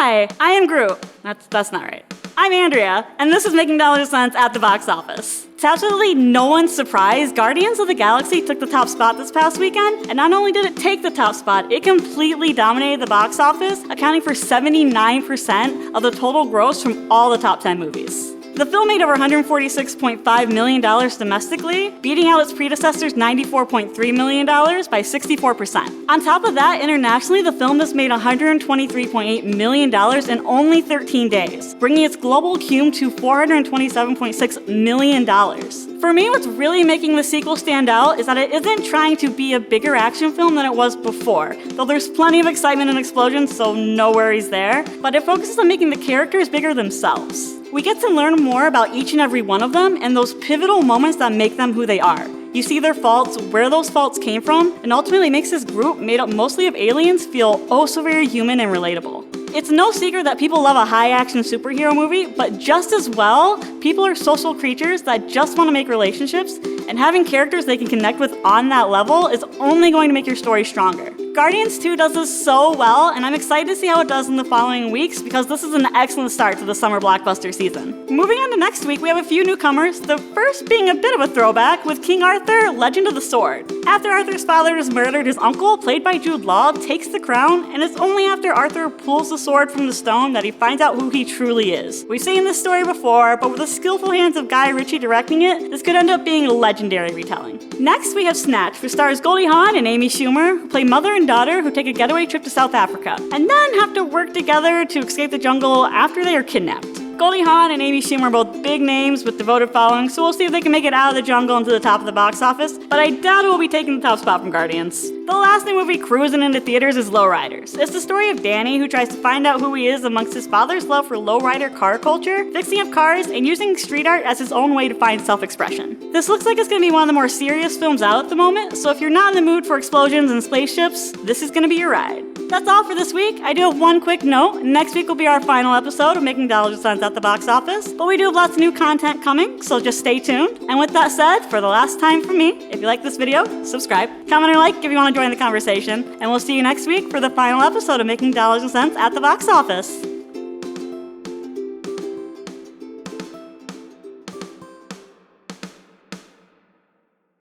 Hi, I am Groot. That's not right. I'm Andrea, and this is Making Dollars and Cents at the box office. To absolutely no one's surprise, Guardians of the Galaxy took the top spot this past weekend, and not only did it take the top spot, it completely dominated the box office, accounting for 79% of the total gross from all the top 10 movies. The film made over $146.5 million domestically, beating out its predecessor's $94.3 million by 64%. On top of that, internationally, the film has made $123.8 million in only 13 days, bringing its global cume to $427.6 million. For me, what's really making the sequel stand out is that it isn't trying to be a bigger action film than it was before, though there's plenty of excitement and explosions, so no worries there, but it focuses on making the characters bigger themselves. We get to learn more about each and every one of them and those pivotal moments that make them who they are. You see their faults, where those faults came from, and ultimately makes this group, made up mostly of aliens, feel oh so very human and relatable. It's no secret that people love a high-action superhero movie, but just as well, people are social creatures that just want to make relationships, and having characters they can connect with on that level is only going to make your story stronger. Guardians 2 does this so well, and I'm excited to see how it does in the following weeks because this is an excellent start to the summer blockbuster season. Moving on to next week, we have a few newcomers, the first being a bit of a throwback with King Arthur, Legend of the Sword. After Arthur's father has murdered his uncle, played by Jude Law, takes the crown, and it's only after Arthur pulls the sword from the stone that he finds out who he truly is. We've seen this story before, but with the skillful hands of Guy Ritchie directing it, this could end up being a legendary retelling. Next, we have Snatch, which stars Goldie Hawn and Amy Schumer, who play mother and daughter who take a getaway trip to South Africa, and then have to work together to escape the jungle after they are kidnapped. Goldie Hawn and Amy Schumer are both big names with devoted followings, so we'll see if they can make it out of the jungle and to the top of the box office, but I doubt it will be taking the top spot from Guardians. The last new movie cruising into theaters is Lowriders. It's the story of Danny, who tries to find out who he is amongst his father's love for lowrider car culture, fixing up cars, and using street art as his own way to find self-expression. This looks like it's going to be one of the more serious films out at the moment, so if you're not in the mood for explosions and spaceships, this is going to be your ride. That's all for this week. I do have one quick note. Next week will be our final episode of Making Dollars and Cents at the box office, but we do have lots of new content coming, so just stay tuned. And with that said, for the last time from me, if you like this video, subscribe, comment or like if you want to join the conversation, and we'll see you next week for the final episode of Making Dollars and Cents at the box office.